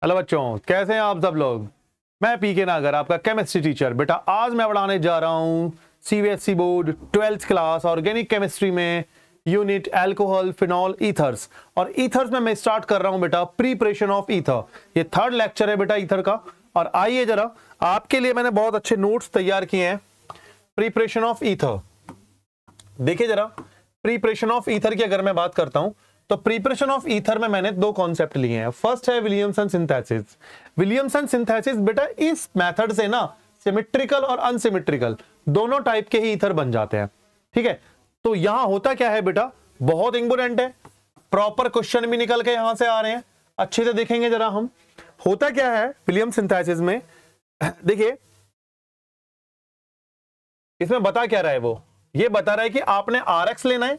Hello बच्चों, कैसे हैं आप सब लोग। मैं पीके नागर, आपका केमिस्ट्री टीचर। बेटा आज मैं पढ़ाने जा रहा हूं CBSE board 12th class organic chemistry में यूनिट अल्कोहल फिनॉल ईथर्स। और ईथर्स में मैं स्टार्ट कर रहा हूं बेटा प्रिपरेशन ऑफ ईथर। ये थर्ड लेक्चर है बेटा ईथर का। और आइए जरा, आपके लिए मैंने बहुत अच्छे नोट्स तैयार किए हैं प्रिपरेशन ऑफ ईथर। देखिए जरा, प्रिपरेशन ऑफ ईथर की अगर मैं बात करता हूं तो प्रिपरेशन ऑफ ईथर में मैंने दो कॉन्सेप्ट लिए हैं। फर्स्ट है विलियमसन सिंथेसिस। विलियमसन सिंथेसिस बेटा इस मेथड से ना सिमेट्रिकल और अनसिमेट्रिकल दोनों टाइप के ही ईथर बन जाते हैं। ठीक है, तो यहां होता क्या है बेटा, बहुत इंपोर्टेंट है, प्रॉपर क्वेश्चन भी निकल के यहां से आ रहे हैं, अच्छे से देखेंगे जरा हम। होता क्या है विलियम सिंथेसिस में, देखिए इसमें बता क्या रहा है, वो ये बता रहा है कि आपने RX लेना है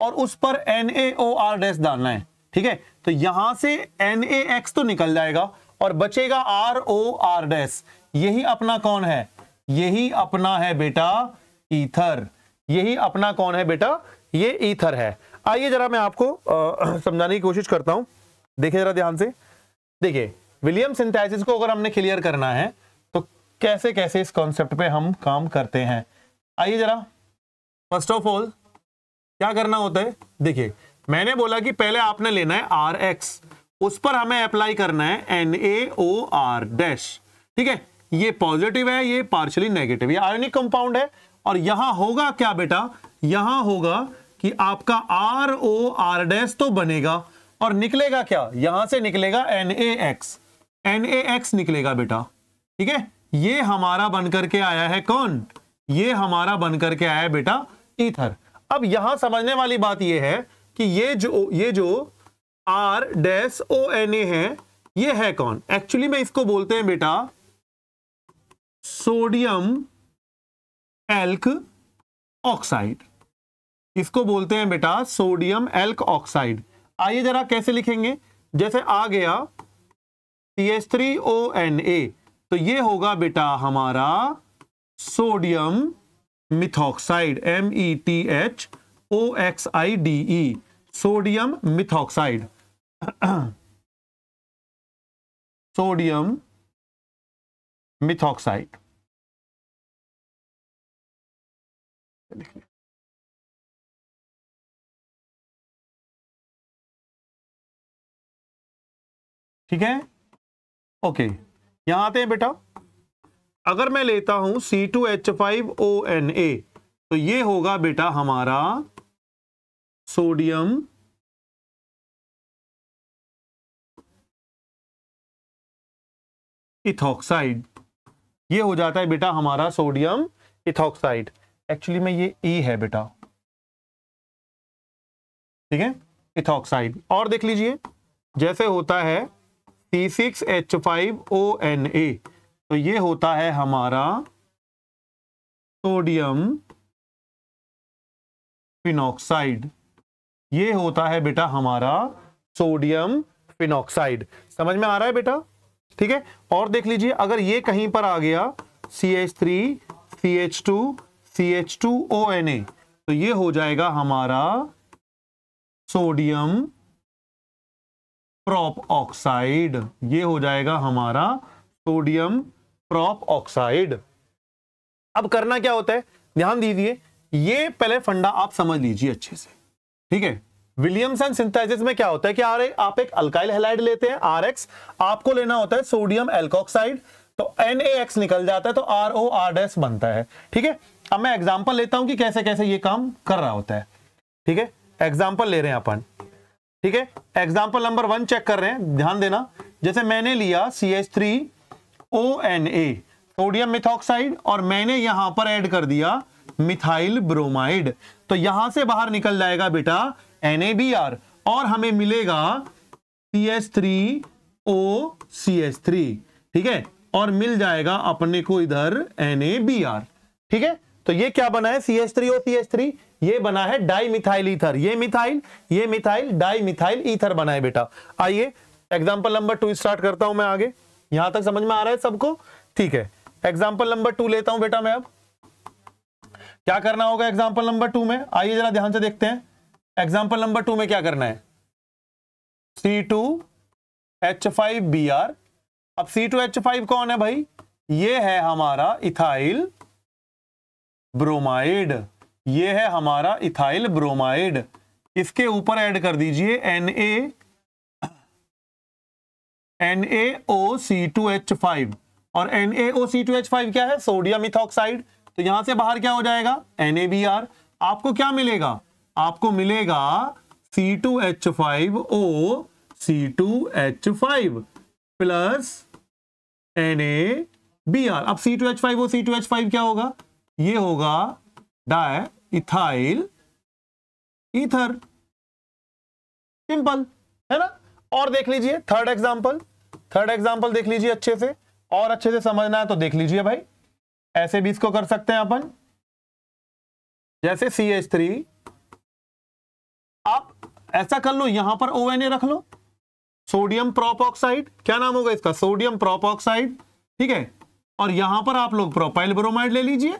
और उस पर NaOR डालना है। ठीक है, तो यहां से NaX तो निकल जाएगा और बचेगा ROR। यही अपना कौन है, यही अपना है बेटा ईथर। यही अपना कौन है बेटा, ये ईथर है। आइए जरा मैं आपको समझाने की कोशिश करता हूं। देखिए जरा ध्यान से, देखिए विलियम सिंथेसिस को अगर हमने क्लियर करना है तो कैसे कैसे इस कॉन्सेप्ट पे हम काम करते हैं। आइए जरा, फर्स्ट ऑफ ऑल क्या करना होता है, देखिए मैंने बोला कि पहले आपने लेना है RX, उस पर हमें अप्लाई करना है NaOR। ठीक है, ये पॉजिटिव है, ये पार्शियली नेगेटिव, ये आयोनिक कंपाउंड है। और यहां होगा क्या बेटा, यहां होगा कि आपका ROR तो बनेगा और निकलेगा क्या, यहां से निकलेगा NaX निकलेगा बेटा। ठीक है, ये हमारा बनकर के आया है कौन, ये हमारा बनकर के आया है बेटा ईथर। अब यहां समझने वाली बात यह है कि ये जो R-ONA है, ये है कौन, एक्चुअली में इसको बोलते हैं बेटा सोडियम एल्क ऑक्साइड। इसको बोलते हैं बेटा सोडियम एल्क ऑक्साइड। आइए जरा कैसे लिखेंगे, जैसे आ गया CH3ONA, तो ये होगा बेटा हमारा sodium methoxide, METHOXIDE, sodium methoxide. Sodium methoxide. ठीक है, ओके, यहां आते हैं बेटा। अगर मैं लेता हूं C2H5ONA, तो ये होगा बेटा हमारा सोडियम इथॉक्साइड। ये हो जाता है बेटा हमारा सोडियम इथॉक्साइड। एक्चुअली में ये E है बेटा, ठीक है, इथॉक्साइड। और देख लीजिए, जैसे होता है C6H5ONA, तो ये होता है हमारा सोडियम फिनॉक्साइड। ये होता है बेटा हमारा सोडियम फिनॉक्साइड। समझ में आ रहा है बेटा, ठीक है। और देख लीजिए, अगर ये कहीं पर आ गया CH3 CH2 CH2ONA, तो ये हो जाएगा हमारा सोडियम प्रॉप ऑक्साइड। ये हो जाएगा हमारा सोडियम प्रॉप ऑक्साइड। अब करना क्या होता है, ध्यान दीजिए, ये पहले फंडा आप समझ लीजिए अच्छे से। ठीक है, विलियमसन सिंथेसिस में क्या होता है कि आप एक अल्काइल हैलाइड लेते हैं RX, आपको लेना होता है सोडियम एल्कोक्साइड, तो NaX निकल जाता है, तो ROR- बनता है। ठीक है, अब मैं एग्जांपल लेता हूं कि कैसे कैसे ये काम कर रहा होता है। ठीक है, एग्जांपल ले रहे हैं अपन। ठीक है, एग्जांपल नंबर 1 चेक कर रहे हैं, ध्यान देना। जैसे मैंने लिया CH3ONA सोडियम मिथॉक्साइड और मैंने यहां पर ऐड कर दिया मिथाइल ब्रोमाइड, तो यहां से बाहर निकल जाएगा बेटा NaBr और हमें मिलेगा CH3OCH3। ठीक है, और मिल जाएगा अपने को इधर NaBr। ठीक है, तो ये क्या बना है CH3OCH3, ये बना है डाई मिथाइल ईथर। ये मिथाइल डाई मिथाइल ईथर बना है बेटा। आइए एग्जांपल नंबर 2 स्टार्ट करता हूं मैं आगे। यहां तक समझ में आ रहा है सबको, ठीक है। एग्जांपल नंबर 2 लेता हूं बेटा मैं। अब क्या करना होगा एग्जांपल नंबर 2 में, आइए जरा ध्यान से देखते हैं। एग्जांपल नंबर 2 में क्या करना है, C2H5Br अब C2H5 कौन है भाई? ये है हमारा इथाइल ब्रोमाइड, ये है हमारा इथाइल ब्रोमाइड। इसके ऊपर ऐड कर दीजिए NaOC2H5, और NaOC2H5 क्या है? Sodium ethoxide. तो यहां से बाहर क्या हो जाएगा? NaBr। आपको क्या मिलेगा? आपको मिलेगा C2H5O C2H5 प्लस NaBr। अब C2H5O C2H5 क्या होगा? ये होगा डाई इथाइल ईथर। सिंपल है ना? और देख लीजिए थर्ड एग्जांपल देख लीजिए अच्छे से, और अच्छे से समझना है तो देख लीजिए भाई। ऐसे भी इसको कर सकते हैं अपन, जैसे CH3, आप ऐसा कर लो, यहां पर ONA रख लो, सोडियम प्रोपॉक्साइड। क्या नाम होगा इसका? सोडियम प्रोपॉक्साइड, ठीक है। और यहां पर आप लोग प्रोपाइल ब्रोमाइड ले लीजिए,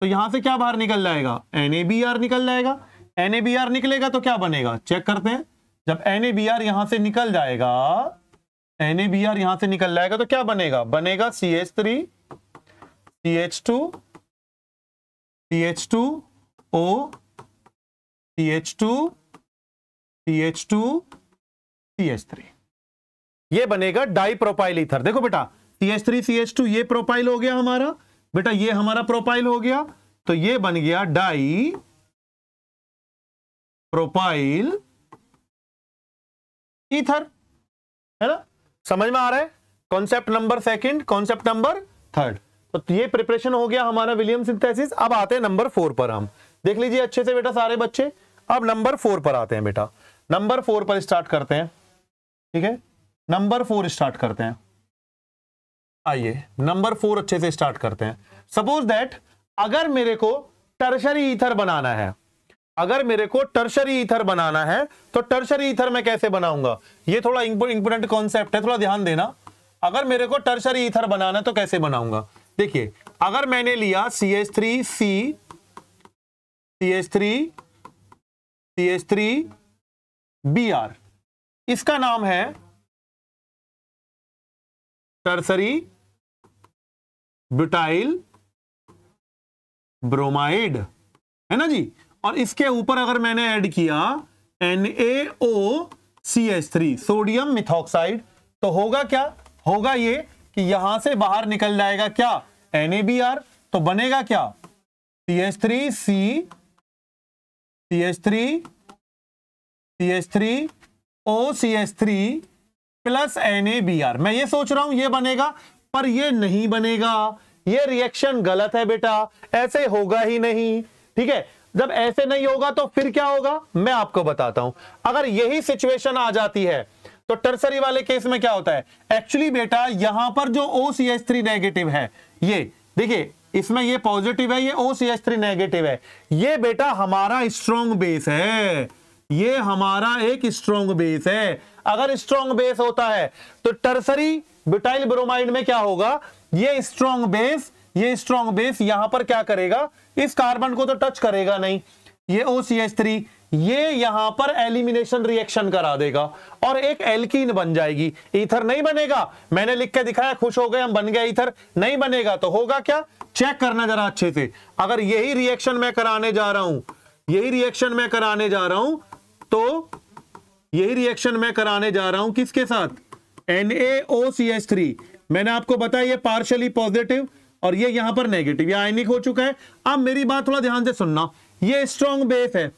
तो यहां से क्या बाहर निकल जाएगा? NaBr निकल जाएगा। NaBr निकलेगा तो क्या बनेगा? चेक करते हैं। जब NaBr यहां से निकल जाएगा, NaBr यहां से निकल जाएगा तो क्या बनेगा? बनेगा CH3 CH2 CH2O CH2 CH2 CH3, ये बनेगा डाई प्रोपाइल ईथर। देखो बेटा, CH3 CH2 ये प्रोपाइल हो गया हमारा बेटा, ये हमारा प्रोपाइल हो गया, तो ये बन गया डाई प्रोपाइल ईथर, है ना? समझ में आ रहा है? Concept number second, concept number third. तो ये प्रिपरेशन हो गया हमारा विलियम सिंथेसिस। अब आते हैं नंबर 4 पर। हम देख लीजिए अच्छे से बेटा सारे बच्चे। अब नंबर 4 पर आते हैं बेटा, नंबर 4 पर स्टार्ट करते हैं, ठीक है। नंबर 4 स्टार्ट करते हैं। आइए नंबर 4 अच्छे से स्टार्ट करते हैं। सपोज दैट अगर मेरे को टर्शरी ईथर बनाना है, अगर मेरे को टर्शरी ईथर बनाना है तो टर्शरी ईथर मैं कैसे बनाऊंगा? ये थोड़ा इंपोर्टेंट कॉन्सेप्ट है, थोड़ा ध्यान देना। अगर मेरे को टर्शरी ईथर बनाना है तो कैसे बनाऊंगा? देखिए, अगर मैंने लिया CH3C CH3 CH3Br, इसका नाम है टर्सरी ब्यूटाइल ब्रोमाइड, है ना जी। और इसके ऊपर अगर मैंने ऐड किया NaOCH3 सोडियम मिथॉक्साइड, तो होगा क्या? होगा ये कि यहां से बाहर निकल जाएगा क्या? NaBr। तो बनेगा क्या? CH3C CH3OCH3 plus NaBr। मैं ये सोच रहा हूं ये बनेगा, पर ये नहीं बनेगा। ये रिएक्शन गलत है बेटा, ऐसे होगा ही नहीं, ठीक है। जब ऐसे नहीं होगा तो फिर क्या होगा, मैं आपको बताता हूं। अगर यही सिचुएशन आ जाती है तो टर्सरी वाले केस में क्या होता है? एक्चुअली बेटा यहां पर जो OCH3 नेगेटिव है, ये देखिए इसमें ये पॉजिटिव है, ये OCH3 नेगेटिव है। ये बेटा हमारा स्ट्रॉन्ग बेस है, ये हमारा एक स्ट्रॉन्ग बेस है। अगर स्ट्रॉन्ग बेस होता है तो टर्सरी ब्यूटाइल ब्रोमाइड में क्या होगा? ये स्ट्रॉन्ग बेस यहां पर क्या करेगा? इस कार्बन को तो टच करेगा नहीं। ये OCH3 ये यहां पर एलिमिनेशन रिएक्शन करा देगा और एक एल्कीन बन जाएगी। ईथर नहीं बनेगा, मैंने लिख के दिखाया, खुश हो गए हम, बन गया ईथर। नहीं बनेगा तो होगा क्या? चेक करना जरा अच्छे से। अगर यही रिएक्शन मैं कराने जा रहा हूं, तो यही रिएक्शन मैं कराने जा रहा हूं किसके साथ? NaOCH3। मैंने आपको बताया ये पार्शियली पॉजिटिव और ये यहां पर नेगेटिव, ये आयनिक हो चुका है। अब मेरी बात थोड़ा ध्यान से सुनना, ये स्ट्रॉन्ग बेस है।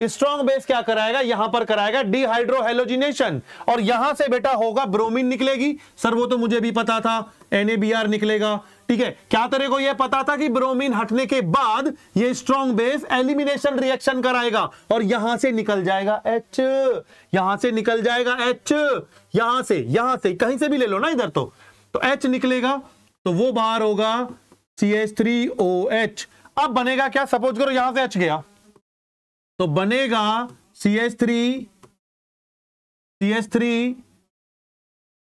स्ट्रॉन्ग बेस क्या कराएगा? यहां पर कराएगा डिहाइड्रोहेलोजिनेशन, और यहां से बेटा होगा ब्रोमीन निकलेगी। सर वो तो मुझे भी पता था, NaBr निकलेगा, ठीक है। क्या तेरे को यह पता था कि ब्रोमीन हटने के बाद ये स्ट्रॉन्ग बेस एलिमिनेशन रिएक्शन कराएगा और यहां से निकल जाएगा H, यहां से निकल जाएगा H, यहां से कहीं से भी ले लो ना इधर, तो H निकलेगा, तो वो बाहर होगा CH3OH। अब बनेगा क्या? सपोज करो यहां से H गया तो बनेगा CH3,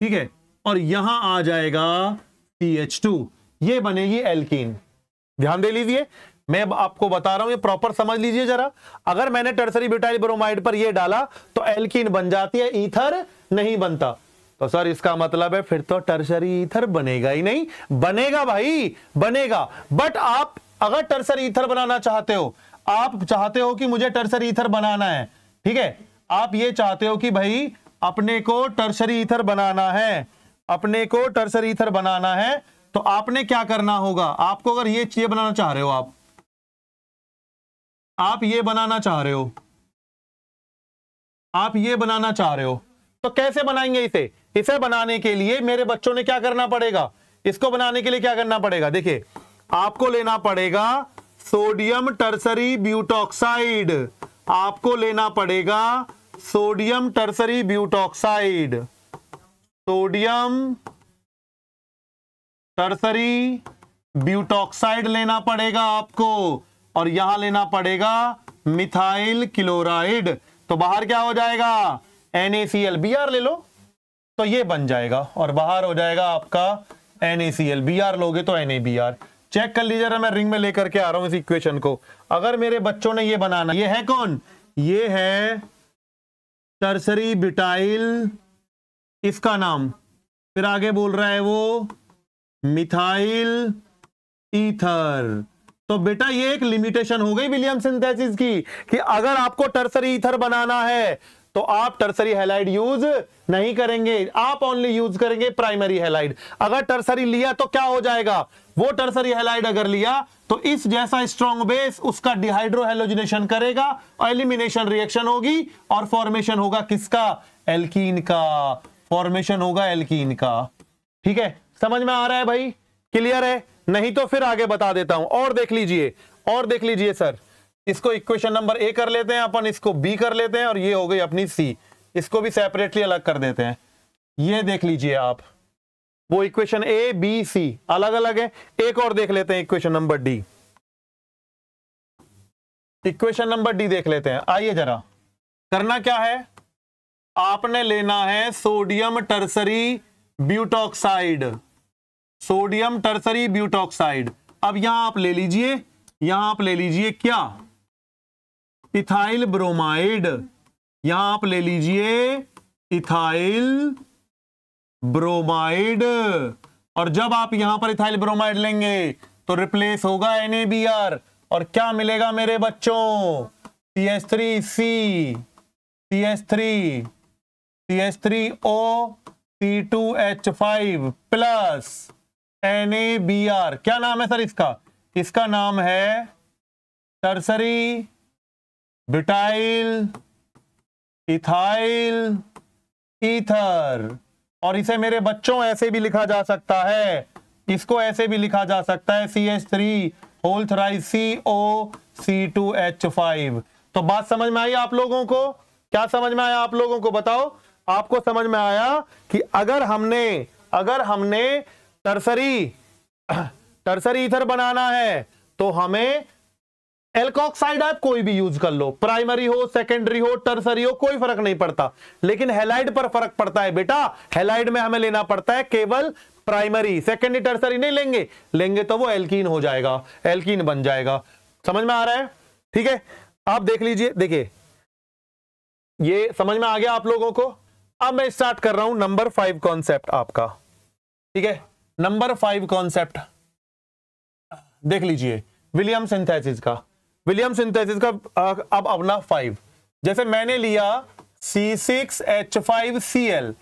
ठीक है, और यहां आ जाएगा CH2, ये बनेगी एल्कीन। ध्यान दे लीजिए, मैं आपको बता रहा हूं, ये प्रॉपर समझ लीजिए जरा। अगर मैंने टर्सरी ब्यूटाइल ब्रोमाइड पर ये डाला तो एल्कीन बन जाती है, ईथर नहीं बनता। तो सर इसका मतलब है फिर तो टर्शरी ईथर बनेगा ही नहीं। बनेगा भाई, बनेगा, बट आप अगर टर्शरी ईथर बनाना चाहते हो, आप चाहते हो कि मुझे टर्शरी ईथर बनाना है, ठीक है, आप ये चाहते हो कि भाई अपने को टर्शरी ईथर बनाना है, अपने को टर्शरी ईथर बनाना है, तो आपने क्या करना होगा, आपको अगर ये चीज बनाना चाह रहे हो, आप ये बनाना चाह रहे हो, आप ये बनाना चाह रहे हो, तो कैसे बनाएंगे इसे? इसे बनाने के लिए मेरे बच्चों ने क्या करना पड़ेगा, इसको बनाने के लिए क्या करना पड़ेगा, देखिए आपको लेना पड़ेगा सोडियम टर्सरी ब्यूटॉक्साइड, आपको लेना पड़ेगा sodium tertiary butoxide, sodium tertiary butoxide लेना पड़ेगा आपको, और यहां लेना पड़ेगा मिथाइल क्लोराइड। तो बाहर क्या हो जाएगा, NaCl, Br ले लो तो ये बन जाएगा, और बाहर हो जाएगा आपका NaCl, Br लोगे तो NaBr। चेक कर लीजिए, मैं रिंग में लेकर के आ रहा हूं इस इक्वेशन को। अगर मेरे बच्चों ने ये बनाना, ये है कौन, ये है टर्सरी ब्यूटाइल, इसका नाम, फिर आगे बोल रहा है वो मिथाइल ईथर। तो बेटा ये एक लिमिटेशन हो गई विलियम सिंथेसिस की, कि अगर आपको टर्सरी ईथर बनाना है तो आप टर्सरी हैलाइड यूज नहीं करेंगे, आप ओनली यूज करेंगे प्राइमरी हैलाइड। अगर टर्सरी लिया तो क्या हो जाएगा, वो टर्सरी हैलाइड अगर लिया तो इस जैसा स्ट्रॉन्ग बेस उसका डिहाइड्रो हैलोजिनेशन करेगा, और एलिमिनेशन रिएक्शन होगी, और फॉर्मेशन होगा किसका, एल्कीन का, फॉर्मेशन होगा एल्कीन का। ठीक है, समझ में आ रहा है भाई, क्लियर है? नहीं तो फिर आगे बता देता हूं, और देख लीजिए, और देख लीजिए सर, इसको इक्वेशन नंबर ए कर लेते हैं अपन, इसको बी कर लेते हैं, और ये हो गई अपनी सी, इसको भी सेपरेटली अलग कर देते हैं। ये देख लीजिए आप, वो इक्वेशन ए बी सी अलग अलग है। एक और देख लेते हैं, equation number D, equation number D देख लेते हैं। आइए जरा, करना क्या है, आपने लेना है sodium tertiary butoxide, sodium tertiary butoxide. अब यहां आप ले लीजिए, यहां आप ले लीजिए क्या, इथाइल ब्रोमाइड, यहां आप ले लीजिए इथाइल ब्रोमाइड, और जब आप यहां पर इथाइल ब्रोमाइड लेंगे तो रिप्लेस होगा NaBr, और क्या मिलेगा मेरे बच्चों, CH3C, CH3, CH3O, C2H5 plus NaBr। क्या नाम है सर इसका, इसका नाम है टर्सरी ब्यूटाइल इथाइल ईथर। और इसे मेरे बच्चों ऐसे भी लिखा जा सकता है, इसको ऐसे भी लिखा जा सकता है CH3 whole thrice CO C2H5। तो बात समझ में आई आप लोगों को, क्या समझ में आया आप लोगों को, बताओ आपको समझ में आया कि अगर हमने टर्सरी ईथर बनाना है तो हमें एल्कोक्साइड आप कोई भी यूज कर लो, प्राइमरी हो, सेकेंडरी हो, टर्सरी हो, कोई फर्क नहीं पड़ता, लेकिन हैलाइड पर फर्क पड़ता है बेटा। हैलाइड में हमें लेना पड़ता है केवल प्राइमरी, सेकेंडरी टर्सरी नहीं लेंगे तो वो एल्कीन हो जाएगा, एल्कीन बन जाएगा। समझ में आ रहा है? ठीक है, आप देख लीजिए, देखिए ये समझ में आ गया आप लोगों को। अब मैं स्टार्ट कर रहा हूं नंबर 5 कॉन्सेप्ट आपका, ठीक है, नंबर 5 कॉन्सेप्ट देख लीजिए विलियम सिंथेसिस का, विलियम सिंथेसिस का। अब अपना 5, जैसे मैंने लिया C6H5Cl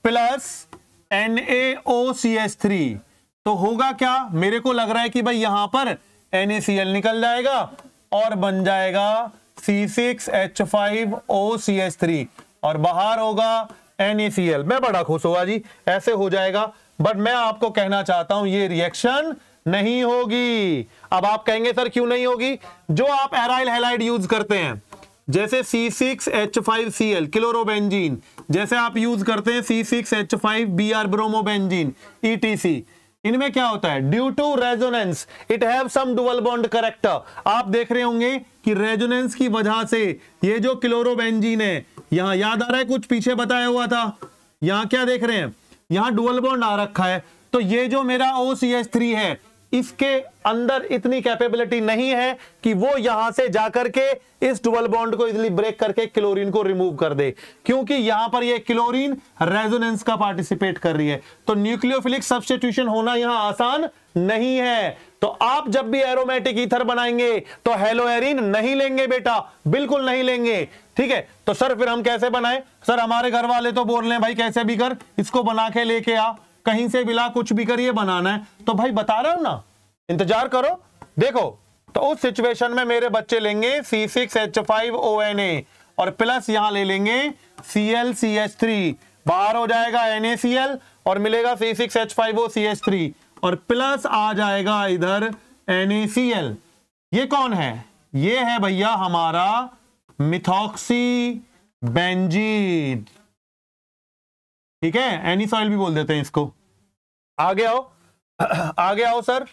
प्लस NaOCH3, तो होगा क्या, मेरे को लग रहा है कि भाई यहां पर NaCl निकल जाएगा और बन जाएगा C6H5OCH3, और बाहर होगा NaCl। मैं बड़ा खुश हुआ जी, ऐसे हो जाएगा, बट मैं आपको कहना चाहता हूं ये रिएक्शन नहीं होगी। अब आप कहेंगे सर क्यों नहीं होगी, जो आप एराइल हैलाइड यूज करते हैं जैसे C6H5Cl क्लोरोबेंजीन, जैसे आप यूज करते हैं C6H5Br ब्रोमोबेंजीन ETC, इनमें क्या होता है, due to resonance it have some dual bond character. आप देख रहे होंगे कि रेजोनेंस की वजह से ये जो क्लोरोबेंजीन है, यहां याद आ रहा है कुछ पीछे बताया हुआ था, यहां क्या देख रहे हैं, यहां डुअल बॉन्ड आ रखा है, तो ये जो मेरा OCH3 है इसके अंदर इतनी कैपेबिलिटी नहीं है कि वो यहां से जाकर के इस डुअल बॉन्ड को इजीली ब्रेक करके क्लोरीन को रिमूव कर दे, क्योंकि यहां पर ये क्लोरीन रेजोनेंस का पार्टिसिपेट कर रही है। तो न्यूक्लियोफिलिक सब्स्टिट्यूशन होना यहां आसान नहीं है। तो आप जब भी एरोमेटिक ईथर बनाएंगे तो हेलोएरिन नहीं लेंगे बेटा, बिल्कुल नहीं लेंगे। ठीक है, तो सर फिर हम कैसे बनाए? सर हमारे घर वाले तो बोल रहे हैं भाई कैसे भी कर, इसको बना के लेके आ, कहीं से मिला कुछ भी करिए, बनाना है। तो भाई बता रहा हूं ना, इंतजार करो। देखो, तो उस सिचुएशन में मेरे बच्चे लेंगे C6H5ONA और प्लस यहां ले लेंगे ClCH3, बाहर हो जाएगा NaCl और मिलेगा C6H5OCH3 और प्लस आ जाएगा इधर NaCl। ये कौन है? ये है भैया हमारा मिथॉक्सी बेंजीन। ठीक है, एनीसॉइल भी बोल देते हैं इसको। आगे आओ, आगे आओ सर,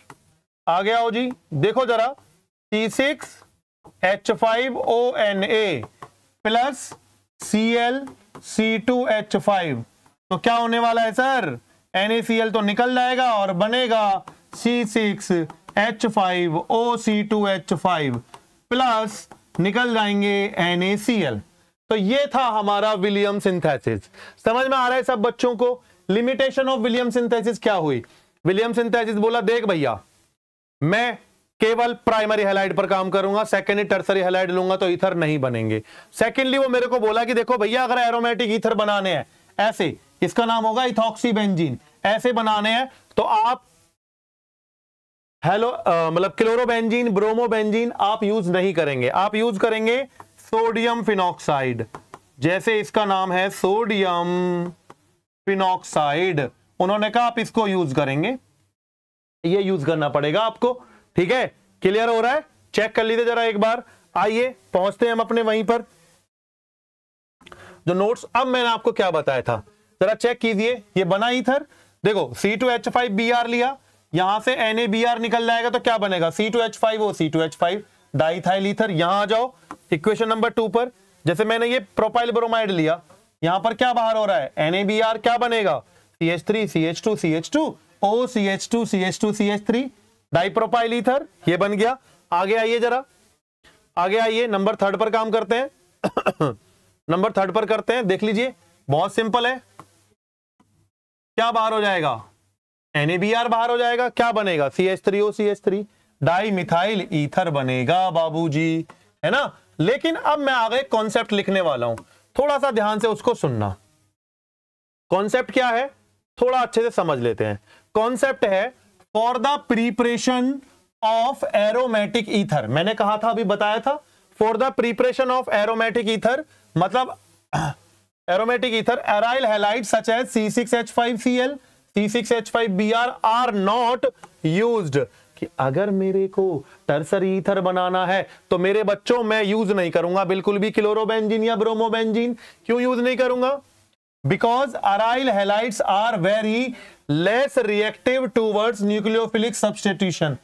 आगे आओ जी। देखो जरा, C6H5ONA प्लस ClC2H5, तो क्या होने वाला है सर? NaCl तो निकल जाएगा और बनेगा C6H5OC2H5 प्लस निकल जाएंगे NaCl। तो ये था हमारा विलियम सिंथेसिस। समझ में आ रहा है सब बच्चों को? लिमिटेशन ऑफ विलियम सिंथेसिस क्या हुई? विलियम सिंथेसिस बोला देख भैया मैं केवल प्राइमरी हैलाइड पर काम करूंगा, सेकेंडरी टर्सरी हैलाइड लूंगा तो ईथर नहीं बनेंगे। सेकेंडली वो मेरे को बोला कि देखो भैया अगर एरोमेटिक ईथर बनाने हैं ऐसे, इसका नाम होगा इथॉक्सी बेंजीन, ऐसे बनाने हैं तो आप मतलब क्लोरोबेंजीन, ब्रोमोबेंजीन आप यूज नहीं करेंगे, आप यूज करेंगे सोडियम फिनॉक्साइड। जैसे इसका नाम है सोडियम फिनॉक्साइड, उन्होंने कहा आप इसको यूज करेंगे, ये यूज करना पड़ेगा आपको। ठीक है, क्लियर हो रहा है? चेक कर लीजिए जरा एक बार। आइए पहुंचते हैं हम अपने वहीं पर जो नोट्स। अब मैंने आपको क्या बताया था जरा चेक कीजिए। ये बना ईथर, देखो C2H5Br लिया, यहां से NaBr निकल जाएगा तो क्या बनेगा? C2H5OC2H5 diethyl ether. यहां आ जाओ इक्वेशन नंबर 2 पर। जैसे मैंने ये प्रोपाइल ब्रोमाइड लिया, यहां पर क्या बाहर हो रहा है? NaBr क्या बनेगा? CH3 CH2 CH2 OCH2 CH2 CH3 डाइप्रोपाइल ether, ये बन गया। आगे आइए जरा, आगे आइए, नंबर 3 पर काम करते हैं। नंबर 3 पर करते हैं, देख लीजिए बहुत सिंपल है। क्या बाहर हो जाएगा? NaBr बाहर हो जाएगा, क्या बनेगा? CH3OCH3 डाई मिथाइल ईथर बनेगा बाबूजी, है ना। लेकिन अब मैं आगे कॉन्सेप्ट लिखने वाला हूं, थोड़ा सा ध्यान से उसको सुनना। कॉन्सेप्ट क्या है थोड़ा अच्छे से समझ लेते हैं। कॉन्सेप्ट है for the preparation of aromatic ether. मैंने कहा था, अभी बताया था, for the preparation of aromatic ether मतलब aromatic ether aryl halide such as C6H5Cl C6H5Br are not used. कि अगर मेरे को टर्सरी ईथर बनाना है तो मेरे बच्चों मैं यूज नहीं करूंगा बिल्कुल भी क्लोरोबेंजीन या ब्रोमोबेंजीन। क्यों यूज नहीं करूंगा? Because aryl halides are very less reactive towards nucleophilic substitution.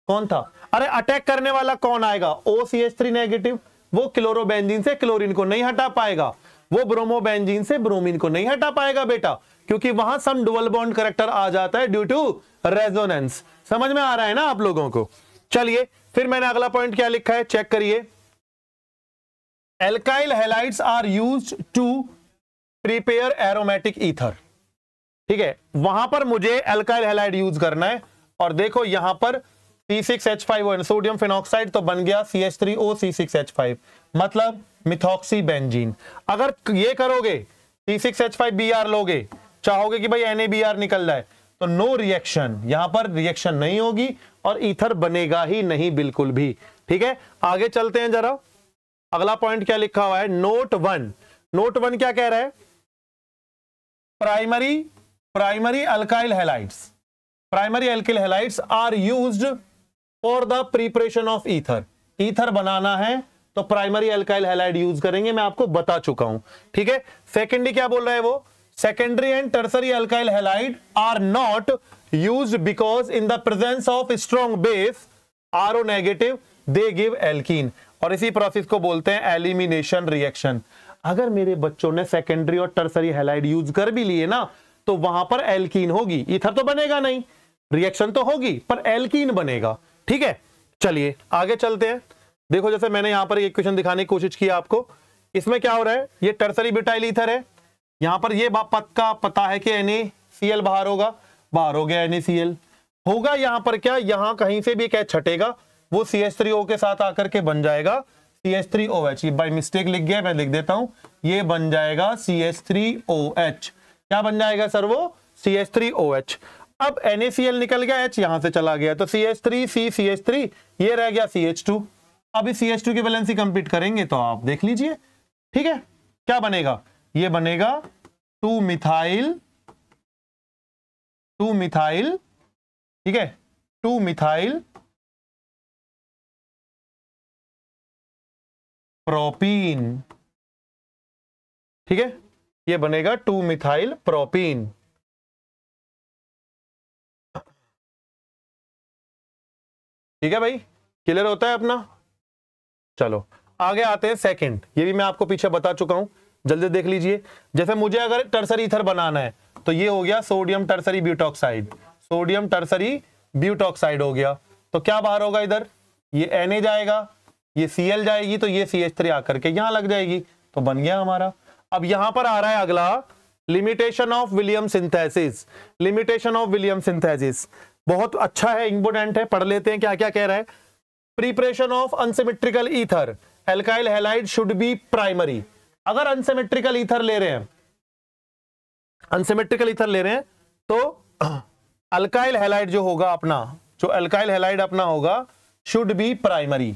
कौन था? अरे अटैक करने वाला कौन आएगा? OCH3 नेगेटिव, वो क्लोरोबेंजीन से क्लोरीन को नहीं हटा पाएगा, वो ब्रोमोबेंजीन से ब्रोमीन को नहीं हटा पाएगा बेटा, क्योंकि वहां सम डुअल बॉन्ड करैक्टर आ जाता है ड्यू टू रेजोनेंस। समझ में आ रहा है ना आप लोगों को? चलिए फिर मैंने अगला पॉइंट क्या लिखा है चेक करिए। Alkyl halides are used to prepare aromatic ether. ठीक है, वहां पर मुझे एल्काइल हैलाइड यूज करना है और देखो यहां पर C6H5ON सोडियम फिनॉक्साइड तो बन गया CH3OC6H5 मतलब मिथॉक्सी बेंजीन। अगर ये करोगे C6H5Br लोगे, चाहोगे कि भाई NaBr निकल जाए, तो नो रिएक्शन, यहां पर रिएक्शन नहीं होगी और ईथर बनेगा ही नहीं बिल्कुल भी। ठीक है, आगे चलते हैं जरा। अगला पॉइंट क्या लिखा हुआ है? नोट 1। नोट 1 क्या कह रहा है? Primary alkyl halides are used for the preparation of ether. Ether बनाना है तो प्राइमरी अल्काइल हैलाइड यूज करेंगे, मैं आपको बता चुका हूं। ठीक है, सेकेंडरी क्या बोल रहा है वो? Secondary and tertiary alkyl halide are not used because in the presence of strong base RO negative they give alkene. और इसी प्रोसेस को बोलते हैं एलिमिनेशन रिएक्शन। अगर मेरे बच्चों ने सेकेंडरी और टर्सरी हैलाइड यूज कर भी लिए ना तो वहां पर एल्कीन होगी, ईथर तो बनेगा नहीं। रिएक्शन तो होगी पर एल्कीन बनेगा। ठीक है, चलिए आगे चलते हैं। देखो जैसे मैंने यहां पर एक इक्वेशन दिखाने की कोशिश की आपको, इसमें क्या हो रहा है, ये टर्सरी ब्यूटाइल ईथर है, यहां पर ये पक्का पता है कि NaCl बाहर होगा, बाहर हो गया NaCl, होगा यहां पर क्या, यहां कहीं से भी क्या छटेगा, वो CH3O के साथ आकर के बन जाएगा CH3OH। ये बाय मिस्टेक लिख गया, मैं लिख देता हूं, ये बन जाएगा CH3OH। क्या बन जाएगा सर, वो CH3OH। अब NaCl निकल गया, H यहां से चला गया, तो CH3 ये रह गया CH2। अब इस CH2 की वैलेंसी कंप्लीट करेंगे तो आप देख लीजिए, ठीक है क्या बनेगा, ये बनेगा 2 मिथाइल, ठीक है 2 मिथाइल प्रोपीन। ठीक है, ये बनेगा 2 मिथाइल प्रोपीन। ठीक है भाई, क्लियर होता है अपना। चलो आगे आते हैं सेकंड, ये भी मैं आपको पीछे बता चुका हूं, जल्दी देख लीजिए। जैसे मुझे अगर टर्सरी ईथर बनाना है तो ये हो गया sodium tertiary butoxide, sodium tertiary butoxide हो गया, तो क्या बाहर होगा इधर, ये Na जाएगा, ये Cl जाएगी, तो ये CH3 आकर के यहां लग जाएगी, तो बन गया हमारा। अब यहां पर आ रहा है अगला, limitation of William synthesis. Limitation of William synthesis बहुत अच्छा है, इंपोर्टेंट है, पढ़ लेते हैं क्या क्या कह रहा है। Preparation of unsymmetrical ether, alkyl halide should be primary. अगर अनसिमेट्रिकल ईथर ले रहे हैं, अनसिमेट्रिकल ईथर ले रहे हैं, तो अल्काइल हैलाइड जो होगा अपना, जो अल्काइल हैलाइड अपना होगा, शुड बी प्राइमरी।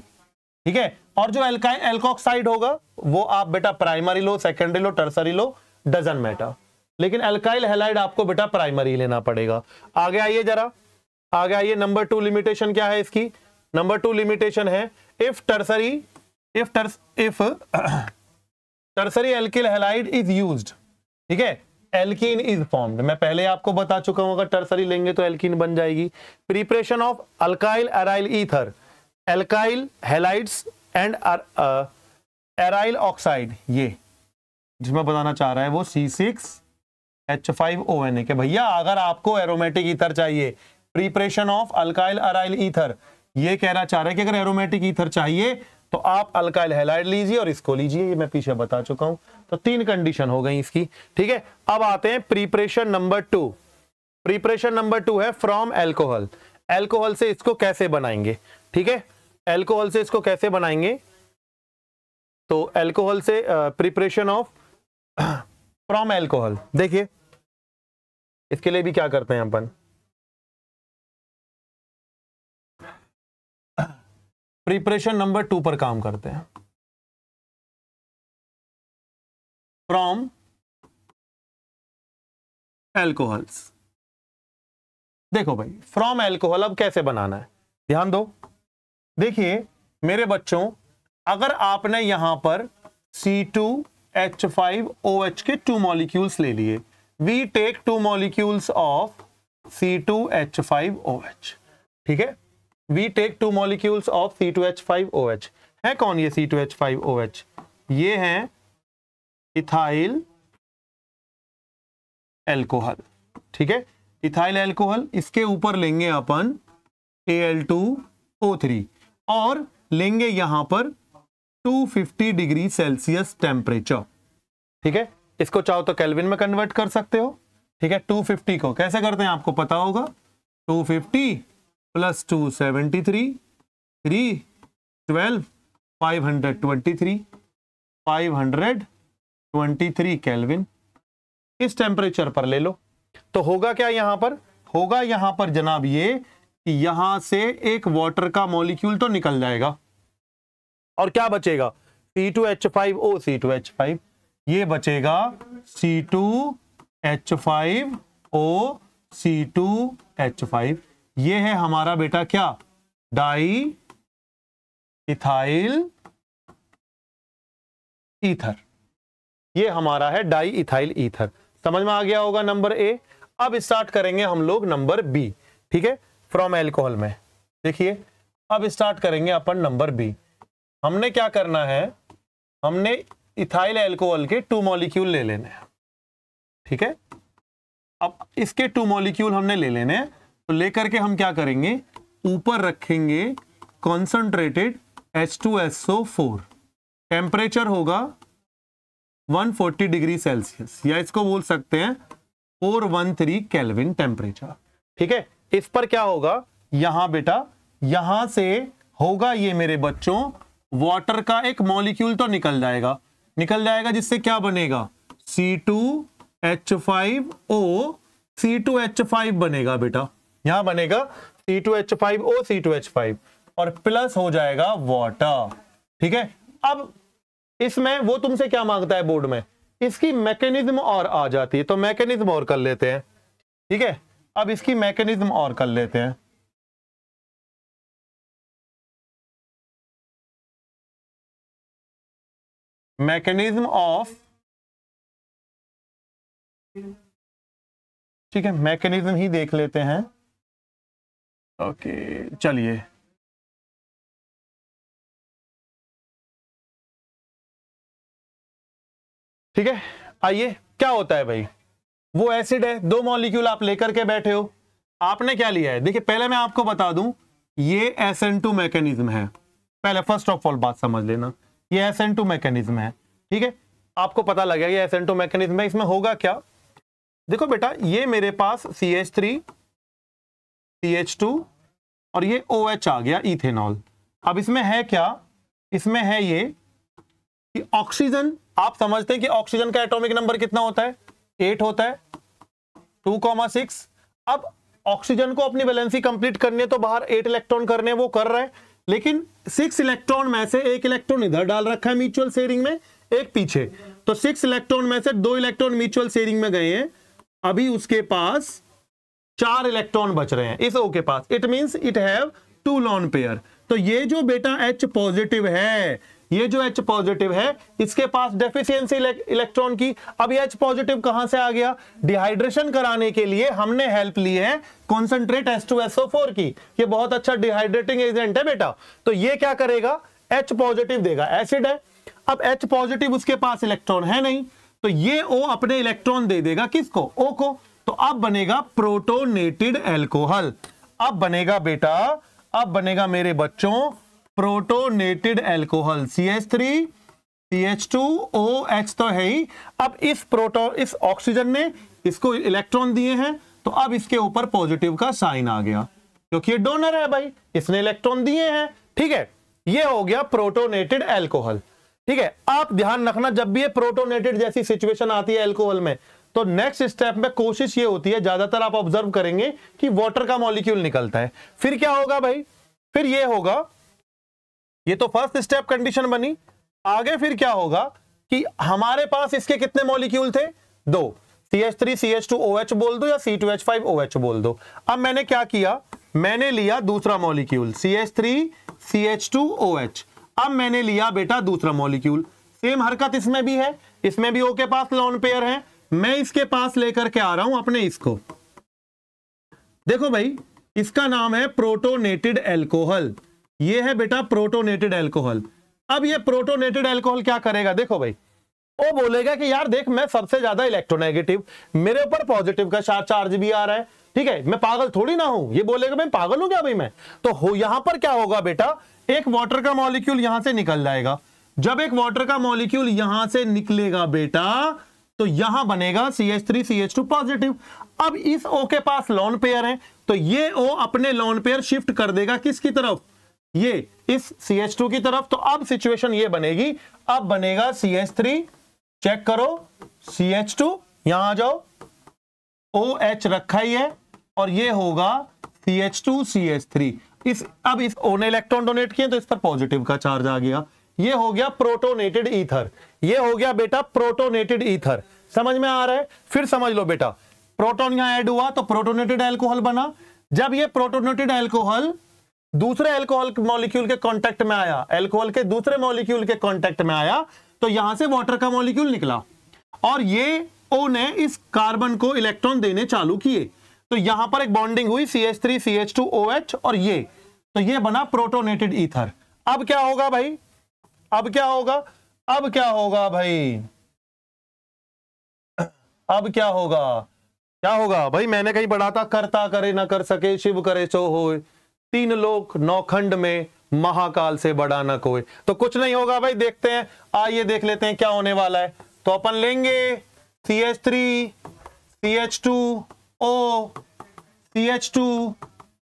ठीक है, और जो एल्काइल एल्कोक्साइड होगा वो आप बेटा primary low, secondary low, tertiary low, doesn't matter, लेकिन अल्काइल हैलाइड आपको बेटा प्राइमरी लेना पड़ेगा। आगे आइए जरा, आगे आइए, नंबर 2 लिमिटेशन क्या है इसकी, नंबर 2 लिमिटेशन है if tertiary alkyl halide is used. ठीक है, एल्कीन इज फॉर्म्ड, मैं पहले आपको बता चुका हूं, अगर टर्सरी लेंगे तो एल्कीन बन जाएगी। Preparation of alkyl aryl ether, alkyl halides and aryl oxide, ये जिसमें बताना चाह रहा है वो C6H5ONA के भैया अगर आपको एरोमेटिक ईथर चाहिए, preparation of alkyl aryl ether, ये कहना चाह रहा है कि अगर एरोमेटिक ईथर चाहिए तो आप अल्काइल हैलाइड लीजिए और इसको लीजिए, ये मैं पीछे बता चुका हूं। तो 3 कंडीशन हो गई इसकी। ठीक है, अब आते हैं प्रिपरेशन नंबर 2। प्रिपरेशन नंबर 2 है फ्रॉम एल्कोहल। एल्कोहल से इसको कैसे बनाएंगे, ठीक है, एल्कोहल से इसको कैसे बनाएंगे, तो एल्कोहल से प्रिपरेशन ऑफ फ्रॉम एल्कोहल, देखिए इसके लिए भी क्या करते हैं अपन, प्रिपरेशन नंबर 2 पर काम करते हैं। फ्रॉम एल्कोहल्स, देखो भाई फ्रॉम एल्कोहल अब कैसे बनाना है, ध्यान दो। देखिए मेरे बच्चों, अगर आपने यहां पर C2H5OH के 2 मॉलिक्यूल्स ले लिए, we take 2 molecules of C2H5OH, ठीक है, we take 2 molecules of C2H5OH। है कौन ये C2H5OH, ये है इथाइल एल्कोहल। ठीक है, इथाइल एल्कोहल, इसके ऊपर लेंगे अपन Al2O3 और लेंगे यहां पर 250 डिग्री सेल्सियस टेम्परेचर। ठीक है, इसको चाहो तो केल्विन में कन्वर्ट कर सकते हो। ठीक है, 250 को कैसे करते हैं आपको पता होगा, 250 प्लस 273 312 523 केल्विन, इस टेम्परेचर पर ले लो। तो होगा क्या यहां पर, होगा यहां पर जनाब ये, यहां से एक वाटर का मॉलिक्यूल तो निकल जाएगा और क्या बचेगा, C2H5O C2H5, ये बचेगा C2H5O C2H5, ये है हमारा बेटा क्या, डाई इथाइल ईथर, ये हमारा है डाई इथाइल ईथर। समझ में आ गया होगा नंबर ए। अब स्टार्ट करेंगे हम लोग नंबर बी। ठीक है, फ्रॉम एल्कोहल में देखिए, अब स्टार्ट करेंगे अपन नंबर बी। हमने क्या करना है, हमने इथाइल एल्कोहल के 2 मॉलिक्यूल ले लेने हैं। ठीक है, अब इसके 2 मॉलिक्यूल हमने ले लेने हैं, तो लेकर के हम क्या करेंगे, ऊपर रखेंगे कॉन्सेंट्रेटेड H2SO4, टेम्परेचर होगा 140 डिग्री सेल्सियस, या इसको बोल सकते हैं 413 केल्विन टेम्परेचर। ठीक है, इस पर क्या होगा, यहां बेटा यहां से होगा ये मेरे बच्चों वाटर का एक मॉलिक्यूल तो निकल जाएगा, जिससे क्या बनेगा, C2H5O, C2H5 बनेगा बेटा, यहां बनेगा C2H5O, C2H5 और प्लस हो जाएगा वाटर। ठीक है, अब इसमें वो तुमसे क्या मांगता है बोर्ड में, इसकी मैकेनिज्म और आ जाती है, तो मैकेनिज्म और कर लेते हैं। ठीक है, अब इसकी मैकेनिज्म और कर लेते हैं। मैकेनिज्म ऑफ, ठीक है, मैकेनिज्म ही देख लेते हैं। ओके चलिए, ठीक है, आइए क्या होता है भाई, वो एसिड है, 2 मॉलिक्यूल आप लेकर के बैठे हो, आपने क्या लिया है, देखिए पहले मैं आपको बता दूं ये SN2 मैकेनिज्म है, पहले फर्स्ट ऑफ ऑल बात समझ लेना, ये SN2 मैकेनिज्म है। ठीक है, आपको पता लग गया ये SN2 मैकेनिज्म है, इसमें होगा क्या, देखो बेटा ये मेरे पास CH3 CH2 और ये OH आ गया इथेनॉल। अब इसमें है क्या, इसमें है ये कि ऑक्सीजन, आप समझते हैं कि ऑक्सीजन का एटॉमिक नंबर कितना होता है, 8 होता है, 2,6। अब ऑक्सीजन को अपनी वैलेंसी कंप्लीट करनी है तो बाहर 8 इलेक्ट्रॉन करने, वो कर रहे हैं, लेकिन 6 इलेक्ट्रॉन में से 1 इलेक्ट्रॉन इधर डाल रखा है म्यूचुअल शेयरिंग में, एक पीछे, तो 6 इलेक्ट्रॉन में से 2 इलेक्ट्रॉन म्यूचुअल शेयरिंग में गए हैं, अभी उसके पास 4 इलेक्ट्रॉन बच रहे हैं इस O के पास, it means it have 2 lone pair. तो ये जो बेटा H पॉजिटिव है, ये जो H पॉजिटिव है, इसके पास डेफिशिएंसी इलेक्ट्रॉन की। अब ये H पॉजिटिव कहां से आ गया, डिहाइड्रेशन कराने के लिए हमने हेल्प ली है कॉन्सेंट्रेट H2SO4 की, ये बहुत अच्छा डिहाइड्रेटिंग एजेंट है बेटा। तो ये क्या करेगा, H पॉजिटिव देगा, एसिड है, अब H पॉजिटिव उसके पास इलेक्ट्रॉन है नहीं, तो ये O अपने इलेक्ट्रॉन दे देगा किसको, O को, तो अब बनेगा प्रोटोनेटेड एल्कोहल। अब बनेगा बेटा, अब बनेगा मेरे बच्चों प्रोटोनेटेड एल्कोहल, CH3 CH2OH तो है ही। अब इस ऑक्सीजन ने इसको इलेक्ट्रॉन दिए हैं, तो अब इसके ऊपर पॉजिटिव का साइन आ गया, क्योंकि ये डोनर है भाई, इसने इलेक्ट्रॉन दिए हैं। ठीक है, ये हो गया प्रोटोनेटेड एल्कोहल। ठीक है, आप ध्यान रखना जब भी ये प्रोटोनेटेड जैसी सिचुएशन आती है एल्कोहल में, तो नेक्स्ट स्टेप में कोशिश ये होती है, ज्यादातर आप ऑब्जर्व करेंगे कि वाटर का मॉलिक्यूल निकलता है। फिर क्या होगा भाई, फिर ये होगा, ये तो फर्स्ट स्टेप कंडीशन बनी, आगे फिर क्या होगा कि हमारे पास इसके कितने मॉलिक्यूल थे, 2, CH3 CH2OH बोल दो या C2H5OH बोल दो। अब मैंने क्या किया, मैंने लिया दूसरा मॉलिक्यूल CH3 CH2OH, अब मैंने लिया बेटा दूसरा मॉलिक्यूल, सेम हरकत इसमें भी है, इसमें भी O के पास लोन पेयर है, मैं इसके पास लेकर के आ रहा हूं अपने इसको, देखो भाई इसका नाम है प्रोटोनेटेड एल्कोहल, ये है बेटा प्रोटोनेटेड एल्कोहल। अब ये प्रोटोनेटेड एल्कोहल क्या करेगा, देखो भाई वो बोलेगा कि यार देख मैं सबसे ज्यादा इलेक्ट्रोनेगेटिव, मेरे ऊपर पॉजिटिव का चार्ज भी आ रहा है, ठीक है, मैं पागल थोड़ी ना हूं, ये बोलेगा मैं पागल हूं क्या भाई मैं, तो यहां पर क्या होगा बेटा, एक वाटर का मॉलिक्यूल यहां से निकल जाएगा, जब एक वाटर का मॉलिक्यूल यहां से निकलेगा बेटा, तो यहां बनेगा CH3 CH2 पॉजिटिव। अब इस O के पास लोन पेयर है, तो ये O अपने लोन पेयर शिफ्ट कर देगा किसकी तरफ, ये इस CH2 की तरफ। तो अब सिचुएशन ये बनेगी, अब बनेगा CH3, चेक करो CH2, यहां आ जाओ, OH रखा ही है, और ये होगा CH2 CH3। अब इस O ने इलेक्ट्रॉन डोनेट किए तो इस पर पॉजिटिव का चार्ज आ गया, ये हो गया प्रोटोनेटेड ईथर, ये हो गया बेटा प्रोटोनेटेड ईथर। समझ में आ रहा है, फिर समझ लो बेटा, प्रोटॉन यहां ऐड हुआ तो प्रोटोनेटेड एल्कोहल बना, जब ये प्रोटोनेटेड एल्कोहल दूसरे एल्कोहल मॉलिक्यूल के कांटेक्ट में आया, एल्कोहल के दूसरे मॉलिक्यूल के कांटेक्ट में आया, तो यहां से वाटर का मॉलिक्यूल निकला, और ये O ने इस कार्बन को इलेक्ट्रॉन देने चालू किए, तो यहां पर एक बॉन्डिंग हुई CH3 CH2OH, और ये तो ये बना प्रोटोनेटेड ईथर। अब क्या होगा भाई, अब क्या होगा, अब क्या होगा भाई, अब क्या होगा, क्या होगा भाई, मैंने कहीं पढ़ा था, करता करे ना कर सके शिव करे सो होए, तीन लोक नौखंड में महाकाल से बड़ा ना कोई। तो कुछ नहीं होगा भाई, देखते हैं, आइए देख लेते हैं क्या होने वाला है। तो अपन लेंगे CH3 CH2O CH2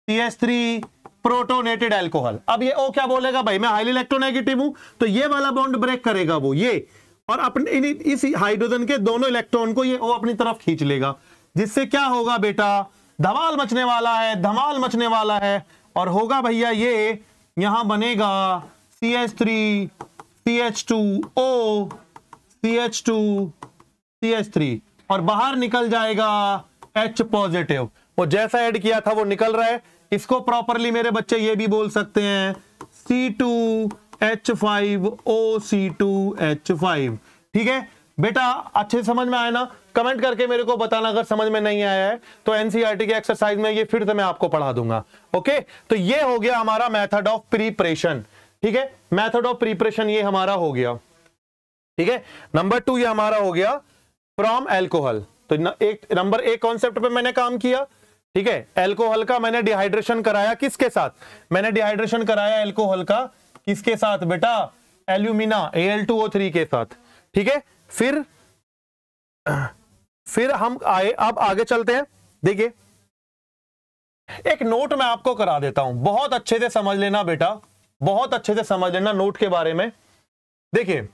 CH3 protonated alcohol. अब ये O क्या बोलेगा भाई, मैं हाईली इलेक्ट्रोनेगेटिव हूं तो ये वाला बॉन्ड ब्रेक करेगा वो ये, और अपने इस हाइड्रोजन के दोनों इलेक्ट्रॉन को ये O अपनी तरफ खींच लेगा, जिससे क्या होगा बेटा, धमाल मचने वाला है, धमाल मचने वाला है। और होगा भैया ये, यहां बनेगा CH3 CH2O CH2 CH3 और बाहर निकल जाएगा H पॉजिटिव। वो जैसा ऐड किया था वो निकल रहा है। इसको प्रॉपरली मेरे बच्चे ये भी बोल सकते हैं C2H5OC2H5। ठीक है बेटा, अच्छे से समझ में आया ना? कमेंट करके मेरे को बताना अगर समझ में नहीं आया है, तो एनसीईआरटी के एक्सरसाइज में ये फिर से मैं आपको पढ़ा दूंगा। ओके, तो ये हो गया हमारा मेथड ऑफ प्रिपरेशन। ठीक है, मेथड ऑफ प्रिपरेशन ये हमारा हो गया। ठीक है, नंबर 2 ये हमारा हो गया फ्रॉम एल्कोहल। तो नंबर 1 कॉन्सेप्ट पे मैंने काम किया। ठीक है, एल्कोहल का मैंने डिहाइड्रेशन कराया, किसके साथ? मैंने डिहाइड्रेशन कराया एल्कोहल का किसके साथ बेटा? एल्यूमिना Al2O3 के साथ। ठीक है, फिर हम आए, अब आगे चलते हैं। देखिए, एक नोट मैं आपको करा देता हूं, बहुत अच्छे से समझ लेना बेटा, बहुत अच्छे से समझ लेना नोट के बारे में। देखिए,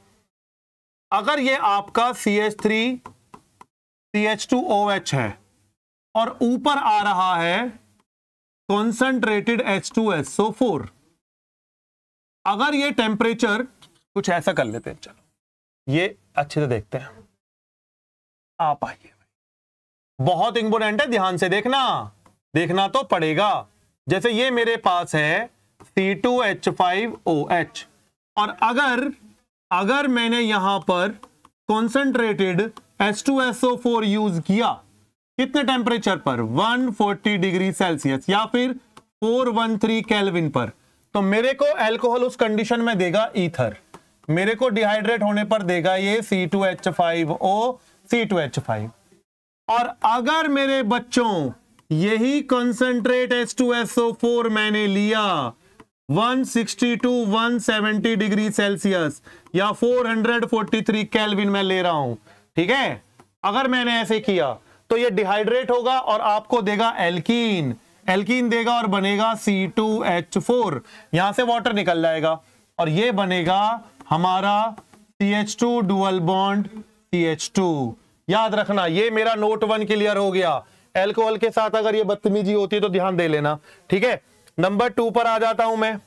अगर ये आपका CH3 CH2OH है और ऊपर आ रहा है कॉन्सेंट्रेटेड H2SO4, अगर ये टेम्परेचर कुछ ऐसा कर लेते हैं, चलो ये अच्छे से देखते हैं। आप आइए, बहुत इंपॉर्टेंट है, ध्यान से देखना, देखना तो पड़ेगा। जैसे ये मेरे पास है C2H5OH, और अगर मैंने यहां पर कॉन्सेंट्रेटेड H2SO4 यूज किया, कितने टेम्परेचर पर? 140 डिग्री सेल्सियस या फिर 413 केल्विन पर, तो मेरे को एल्कोहल उस कंडीशन में देगा ईथर, मेरे को डिहाइड्रेट होने पर देगा ये C2H5O C2H5। और अगर मेरे बच्चों यही कंसंट्रेट H2SO4 मैंने लिया 160 to 170 डिग्री सेल्सियस या 443 केल्विन में ले रहा हूं, ठीक है, अगर मैंने ऐसे किया तो ये डिहाइड्रेट होगा और आपको देगा एल्कीन, एल्कीन देगा और बनेगा C2H4, यहां से वाटर निकल जाएगा और ये बनेगा हमारा CH2 डुअल बॉन्ड CH2। याद रखना, ये मेरा नोट 1 क्लियर हो गया। एल्कोहल के साथ अगर ये बदतमीजी होती है तो ध्यान दे लेना। ठीक है, नंबर 2 पर आ जाता हूं मैं।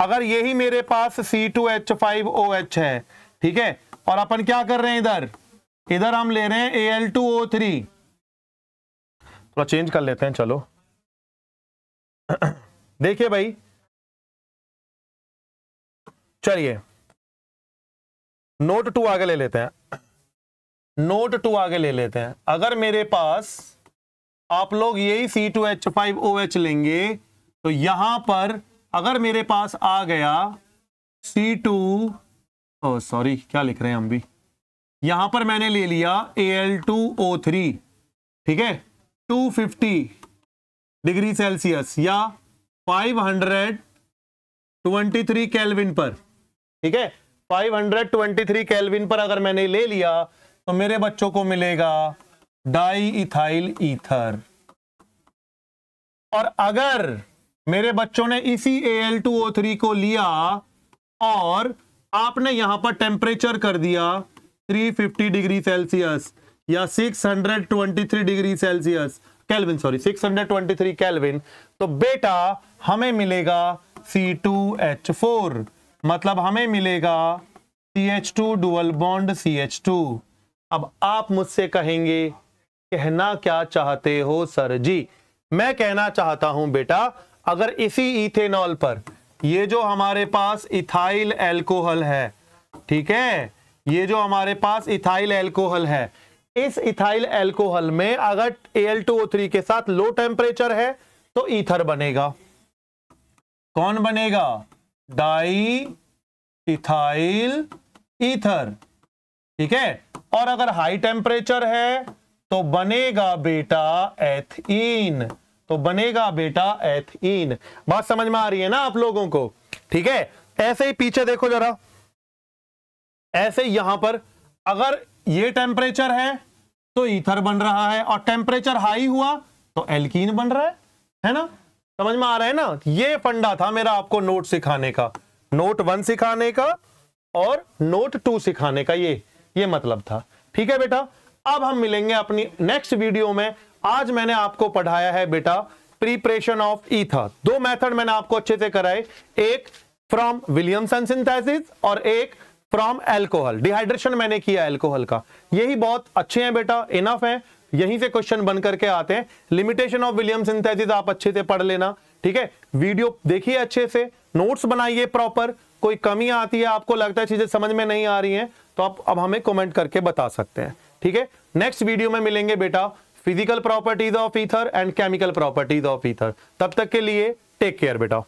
अगर यही मेरे पास C2H5OH है, ठीक है, और अपन क्या कर रहे हैं, इधर हम ले रहे हैं Al2O3, थोड़ा चेंज कर लेते हैं, चलो देखिए भाई, चलिए नोट 2 आगे ले लेते हैं, नोट 2 आगे ले लेते हैं। अगर मेरे पास आप लोग यही C2H5OH लेंगे तो यहां पर अगर मेरे पास आ गया सॉरी क्या लिख रहे हैं हम भी, यहां पर मैंने ले लिया Al2O3, ठीक है, 250 डिग्री सेल्सियस या 523 केल्विन पर, ठीक है, 523 केल्विन पर अगर मैंने ले लिया तो मेरे बच्चों को मिलेगा डाई इथाइल ईथर। और अगर मेरे बच्चों ने इसी Al2O3 को लिया और आपने यहां पर टेम्परेचर कर दिया 350 डिग्री सेल्सियस या 623 degree Celsius kelvin, sorry 623 kelvin, तो बेटा हमें मिलेगा C2H4, मतलब हमें मिलेगा CH2 डुअल बॉन्ड CH2। अब आप मुझसे कहेंगे कहना क्या चाहते हो सर जी? मैं कहना चाहता हूं बेटा, अगर इसी इथेनॉल पर ये जो हमारे पास इथाइल अल्कोहल है, ठीक है, ये जो हमारे पास इथाइल अल्कोहल है, इस इथाइल अल्कोहल में अगर Al2O3 के साथ लो टेम्परेचर है तो ईथर बनेगा। कौन बनेगा? डाई इथाइल ईथर, ठीक है। और अगर हाई टेम्परेचर है तो बनेगा बेटा एथीन, तो बनेगा बेटा एथीन। बात समझ में आ रही है ना आप लोगों को? ठीक है, ऐसे ही पीछे देखो जरा, ऐसे यहां पर अगर ये टेम्परेचर है तो ईथर बन रहा है, और टेम्परेचर हाई हुआ तो एल्कीन बन रहा है ना? समझ में आ रहा है ना? ये फंडा था मेरा आपको नोट सिखाने का, नोट 1 सिखाने का और नोट 2 सिखाने का, ये मतलब था। ठीक है बेटा, अब हम मिलेंगे अपनी नेक्स्ट वीडियो में। आज मैंने आपको पढ़ाया है बेटा प्रिपरेशन ऑफ ईथर। 2 मेथड मैंने आपको अच्छे से कराए, एक फ्रॉम विलियमसन सिंथेसिस और एक फ्रॉम अल्कोहल। डिहाइड्रेशन मैंने किया अल्कोहल का, यही बहुत अच्छे हैं बेटा, इनफ है। यहीं से क्वेश्चन बन करके आते हैं। लिमिटेशन ऑफ विलियम सिंथेसिस आप अच्छे से पढ़ लेना। ठीक है, वीडियो देखिए अच्छे से, नोट्स बनाइए प्रॉपर। कोई कमी आती है, आपको लगता है चीजें समझ में नहीं आ रही हैं, तो आप अब हमें कमेंट करके बता सकते हैं। ठीक है, नेक्स्ट वीडियो में मिलेंगे बेटा physical properties of ether and chemical properties of ether. तब तक के लिए टेक केयर बेटा।